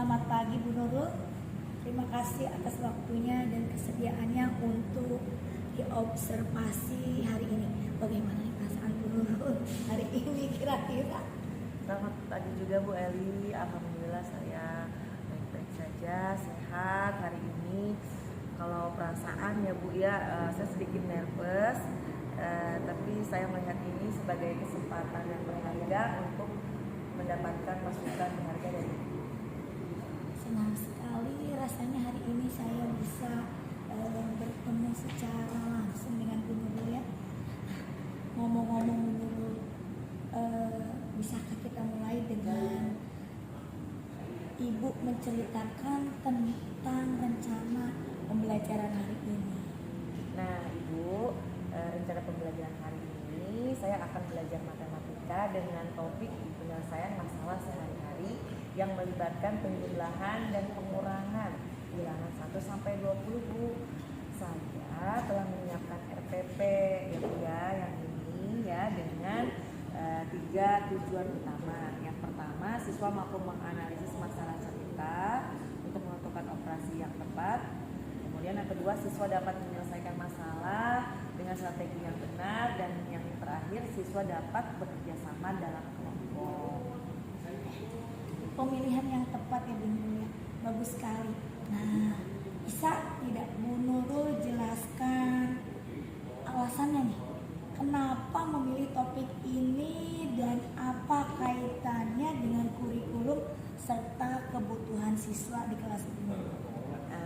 Selamat pagi Bu Nurul. Terima kasih atas waktunya dan kesediaannya untuk diobservasi hari ini. Bagaimana nih perasaan Bu Nurul hari ini kira-kira? Selamat pagi juga Bu Eli. Alhamdulillah saya baik-baik saja, sehat hari ini. Kalau perasaan ya Bu ya, saya sedikit nervous, tapi saya melihat ini sebagai kesempatan yang berharga untuk mendapatkan masukan berharga dari Ibu. Senang sekali rasanya hari ini saya bisa bertemu secara langsung dengan Bu Nurul ya. Ngomong-ngomong Bu Nurul, bisakah kita mulai dengan Ibu menceritakan tentang rencana pembelajaran hari ini? Nah Ibu, rencana pembelajaran hari ini saya akan belajar matematika dengan topik penyelesaian masalah sehari-hari yang melibatkan penjumlahan dan pengurangan bilangan 1 sampai 20 Bu. Saya telah menyiapkan RPP ya Bu ya, yang ini ya dengan 3 tujuan utama. Yang pertama, siswa mampu menganalisis masalah cerita untuk menentukan operasi yang tepat. Kemudian yang kedua, siswa dapat menyelesaikan masalah dengan strategi yang benar. Dan yang terakhir, siswa dapat bekerja sama dalam kelompok. Pemilihan yang tepat ya Bu Nurul ya, bagus sekali. Nah, bisa tidak Bu Nurul jelaskan alasannya nih, kenapa memilih topik ini dan apa kaitannya dengan kurikulum serta kebutuhan siswa di kelas ini?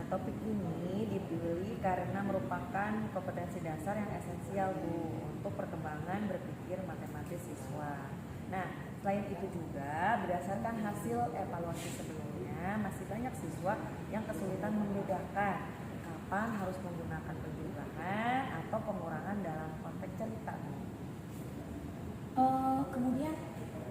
Topik ini dipilih karena merupakan kompetensi dasar yang esensial Bu untuk perkembangan berpikir matematis siswa. Nah, selain itu juga berdasarkan hasil evaluasi sebelumnya, masih banyak siswa yang kesulitan membedakan kapan harus menggunakan penjumlahan atau pengurangan dalam konteks cerita. Kemudian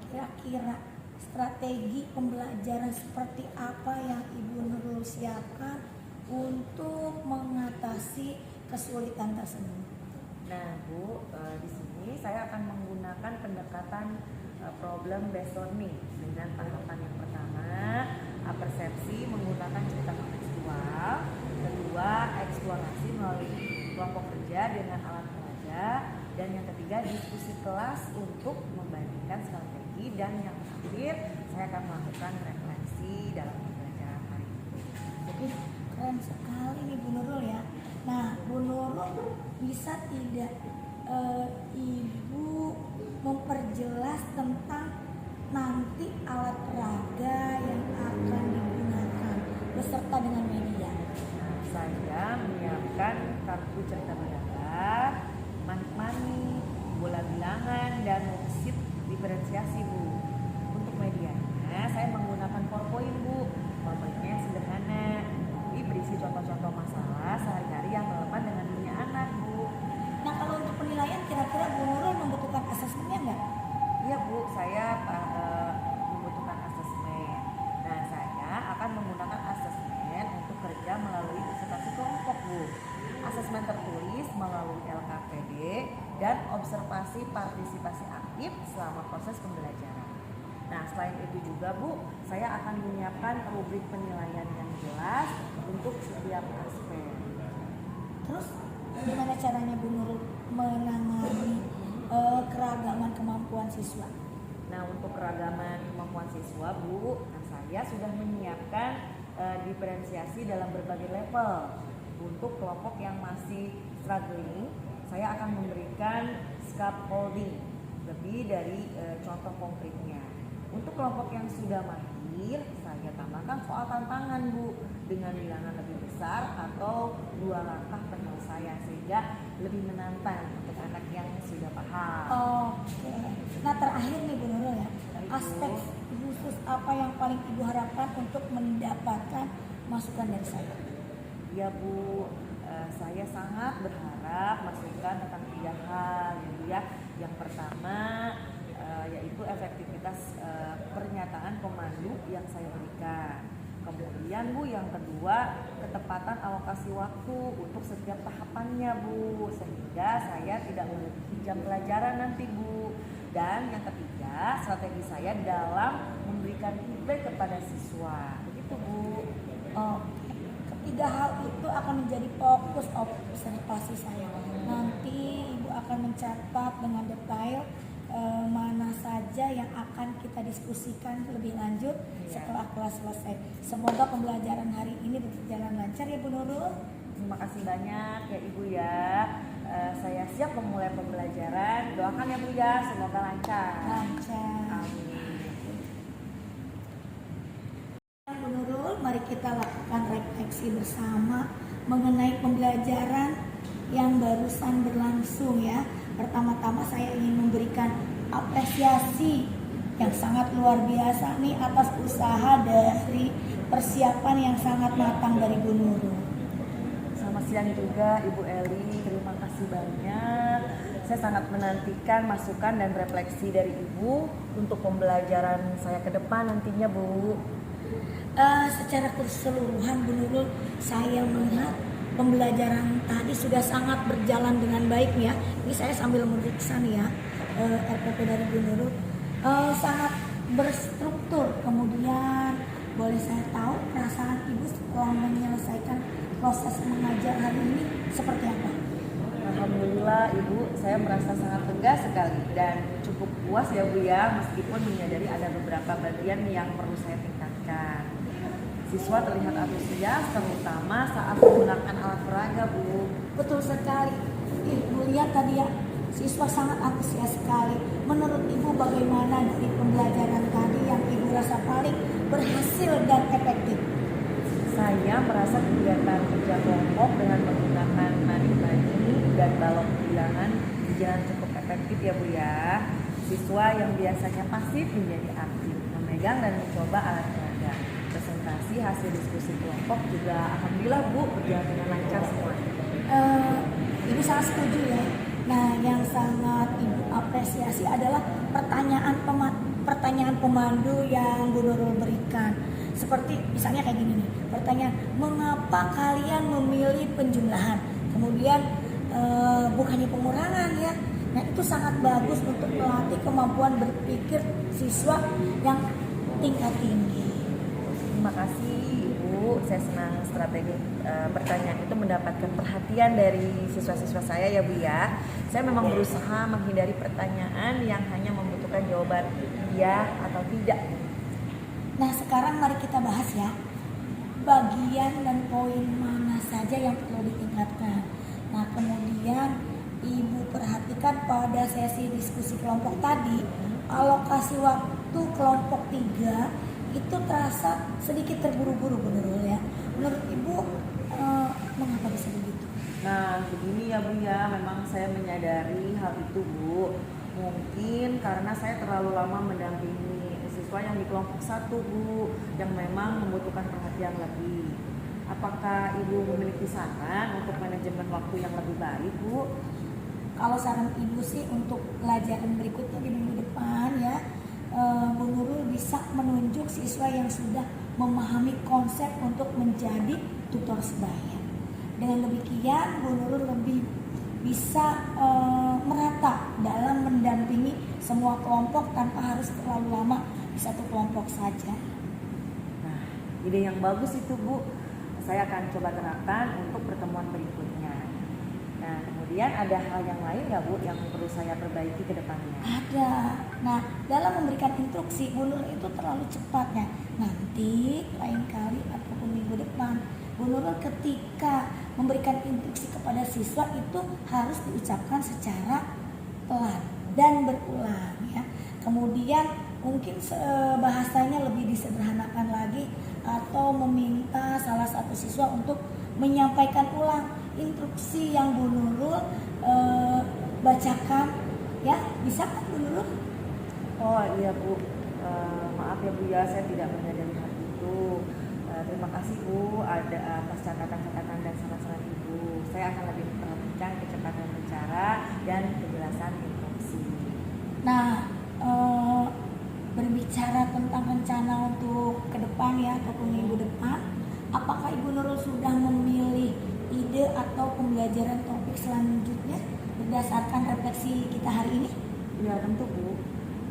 kira-kira strategi pembelajaran seperti apa yang Ibu Nurul siapkan untuk mengatasi kesulitan tersebut? Nah Bu, di sini saya akan menggunakan pendekatan problem based learning dengan tahapan yang pertama, persepsi menggunakan cerita kontekstual, kedua eksplorasi melalui kelompok kerja dengan alat peraga, dan yang ketiga diskusi kelas untuk membandingkan strategi, dan yang terakhir saya akan melakukan refleksi dalam pembelajaran hari ini. Oke, keren sekali nih Bu Nurul ya. Nah, Bu Nurul bisa tidak Ibu memperjelas tentang nanti alat peraga yang akan digunakan beserta dengan media? Nah, saya menyiapkan kartu cerita bergambar, manik-manik, bola bilangan, dan worksheet diferensiasi Bu. Untuk medianya saya menggunakan PowerPoint Bu. PowerPoint-nya yang sederhana, tapi berisi contoh-contoh masalah sehari-hari yang relevan dengan dunia anak Bu. Nah, kalau untuk penilaian kira-kira Bu Nurul membutuhkan asesmennya nggak? Iya Bu, saya membutuhkan asesmen. Nah, saya akan menggunakan asesmen untuk kerja melalui presentasi kelompok Bu. Asesmen tertulis melalui LKPD dan observasi partisipasi aktif selama proses pembelajaran. Nah, selain itu juga Bu, saya akan menyiapkan rubrik penilaian yang jelas untuk setiap aspek. Terus gimana caranya Bu Nurul menangani keragaman kemampuan siswa? Nah, untuk keragaman kemampuan siswa Bu, saya sudah menyiapkan diferensiasi dalam berbagai level. Untuk kelompok yang masih struggling, saya akan memberikan scaffolding lebih dari contoh konkretnya. Untuk kelompok yang sudah mahir, saya tambahkan soal tantangan Bu dengan bilangan lebih besar atau 2 langkah penyelesaian sehingga lebih menantang untuk anak yang sudah paham. Oke. Nah, terakhir nih Bu Nurul ya, aspek khusus apa yang paling Ibu harapkan untuk mendapatkan masukan dari saya? Ya Bu, saya sangat berharap masukan tentang 3 hal ya. Yang pertama yaitu efektivitas pernyataan pemandu yang saya berikan. Kemudian Bu, yang kedua ketepatan alokasi waktu untuk setiap tahapannya Bu, sehingga saya tidak melebihi jam pelajaran nanti Bu. Dan yang ketiga, strategi saya dalam memberikan feedback kepada siswa. Begitu itu Bu. Oke. Ketiga hal itu akan menjadi fokus observasi saya. Nanti Ibu akan mencatat dengan detail mana saja yang akan kita diskusikan lebih lanjut setelah kelas selesai. Semoga pembelajaran hari ini berjalan lancar ya Bu Nurul. Terima kasih banyak ya Ibu ya. Saya siap memulai pembelajaran. Doakan ya Bu ya, semoga lancar. Lancar. Amin. Bu Nurul, mari kita lakukan refleksi bersama mengenai pembelajaran yang barusan berlangsung ya. Pertama-tama saya ingin memberikan apresiasi yang sangat luar biasa nih atas usaha dari persiapan yang sangat matang dari Bu Nurul. Selamat siang juga Ibu Eli, terima kasih banyak. Saya sangat menantikan masukan dan refleksi dari Ibu untuk pembelajaran saya ke depan nantinya Bu. Secara keseluruhan Bu Nurul, saya melihat pembelajaran tadi sudah sangat berjalan dengan baik ya. Ini saya sambil meriksa nih ya RPP dari Bu Nurul, sangat berstruktur. Kemudian boleh saya tahu perasaan Ibu setelah menyelesaikan proses mengajar hari ini seperti apa? Alhamdulillah Ibu, saya merasa sangat lega sekali dan cukup puas ya Bu ya, meskipun menyadari ada beberapa bagian yang perlu saya tingkatkan. Siswa terlihat antusias terutama saat menggunakan alat peraga Bu. Betul sekali. Ibu lihat tadi ya, siswa sangat antusias sekali. Menurut Ibu bagaimana dari pembelajaran tadi yang Ibu rasa paling berhasil dan efektif? Saya merasa kegiatan kerja kelompok dengan menggunakan manik-manik dan balok bilangan berjalan cukup efektif ya Bu ya. Siswa yang biasanya pasif menjadi aktif, memegang dan mencoba alat peraga. Presentasi hasil diskusi kelompok juga alhamdulillah Bu berjalan dengan lancar semuanya. Ibu sangat setuju ya. Nah, yang sangat Ibu apresiasi adalah pertanyaan pemandu yang Bu Nurul berikan. Seperti misalnya kayak gini nih, pertanyaan, mengapa kalian memilih penjumlahan? Kemudian bukannya pengurangan ya. Nah, itu sangat bagus untuk melatih kemampuan berpikir siswa yang tingkat tinggi. Terima kasih Ibu, saya senang strategi pertanyaan itu mendapatkan perhatian dari siswa-siswa saya ya Bu ya. Saya memang berusaha menghindari pertanyaan yang hanya membutuhkan jawaban iya atau tidak. Nah, sekarang mari kita bahas ya, bagian dan poin mana saja yang perlu ditingkatkan. Nah, kemudian Ibu perhatikan pada sesi diskusi kelompok tadi, alokasi waktu kelompok 3 itu terasa sedikit terburu-buru Bu Nurul ya. Menurut Ibu mengapa bisa begitu? Nah begini ya Bu ya, memang saya menyadari hal itu Bu. Mungkin karena saya terlalu lama mendampingi siswa yang di kelompok 1 Bu, yang memang membutuhkan perhatian lebih. Apakah Ibu memiliki saran untuk manajemen waktu yang lebih baik Bu? Kalau saran Ibu sih untuk pelajaran berikutnya di minggu depan ya, Bu Nurul bisa menunjuk siswa yang sudah memahami konsep untuk menjadi tutor sebaya. Dengan demikian Bu Nurul lebih bisa merata dalam mendampingi semua kelompok tanpa harus terlalu lama di satu kelompok saja. Nah, ide yang bagus itu Bu. Saya akan coba terapkan untuk pertemuan berikutnya. Nah, kemudian ada hal yang lain nggak Bu yang perlu saya perbaiki ke depannya? Ada. Nah, dalam memberikan instruksi Bu Nurul itu terlalu cepatnya. Nanti lain kali ataupun minggu depan Bu Nurul ketika memberikan instruksi kepada siswa itu harus diucapkan secara pelan dan berulang ya. Kemudian mungkin bahasanya lebih disederhanakan lagi atau meminta salah satu siswa untuk menyampaikan ulang instruksi yang Bu Nurul bacakan ya. Bisa kan Bu Nurul? Oh iya Bu, maaf ya Bu ya, saya tidak menyadari hal itu. Terima kasih Bu atas catatan-catatan dan saran-saran Ibu. Saya akan lebih memperhatikan kecepatan bicara dan kejelasan instruksi. Nah, berbicara tentang rencana untuk ke depan ya ataupun minggu depan, apakah Ibu Nurul sudah memilih ide atau pembelajaran topik selanjutnya berdasarkan refleksi kita hari ini? Ya tentu Bu.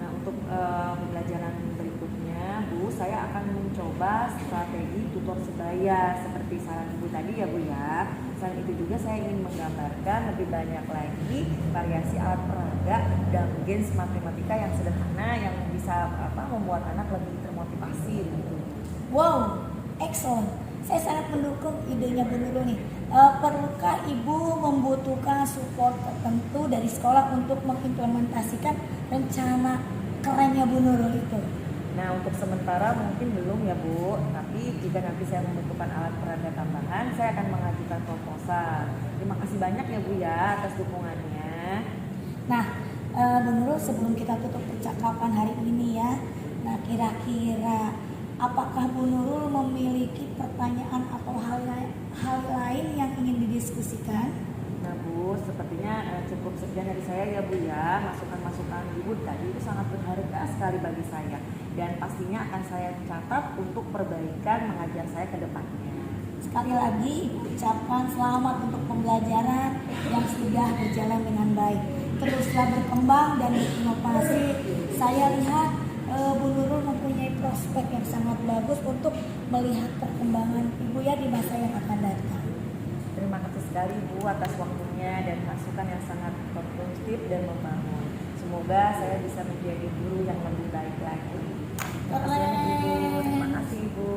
Nah, untuk pembelajaran berikutnya, Bu, saya akan mencoba strategi tutor sebaya seperti saran Ibu tadi ya, Bu ya. Selain itu juga saya ingin menggambarkan lebih banyak lagi variasi alat peraga dan games matematika yang sederhana yang bisa membuat anak lebih termotivasi gitu. Wow, excellent. Saya sangat mendukung idenya Bu Nurul nih. Perlukah Ibu membutuhkan support tertentu dari sekolah untuk mengimplementasikan rencana kerennya Bu Nurul itu? Nah, untuk sementara mungkin belum ya, Bu. Tapi jika nanti saya membutuhkan alat peraga tambahan, saya akan mengajukan proposal. Terima kasih banyak ya, Bu ya, atas dukungannya. Nah, Bu Nurul, sebelum kita tutup percakapan hari ini ya, nah kira-kira apakah Bu Nurul memiliki pertanyaan atau hal lain yang ingin didiskusikan? Nah, Bu, sepertinya cukup sekian dari saya ya, Bu ya. Masukan-masukan Ibu tadi itu sangat berharga sekali bagi saya. Dan pastinya akan saya catat untuk perbaikan mengajar saya ke depannya. Sekali lagi Ibu ucapkan selamat untuk pembelajaran yang sudah berjalan dengan baik. Teruslah berkembang dan berinovasi. Saya lihat Bu Nurul mempunyai prospek yang sangat bagus untuk melihat perkembangan Ibu ya di masa yang akan datang. Terima kasih sekali Bu atas waktunya dan masukan yang sangat konstruktif dan membangun. Semoga saya bisa menjadi guru yang lebih baik lagi. Terima kasih Ibu.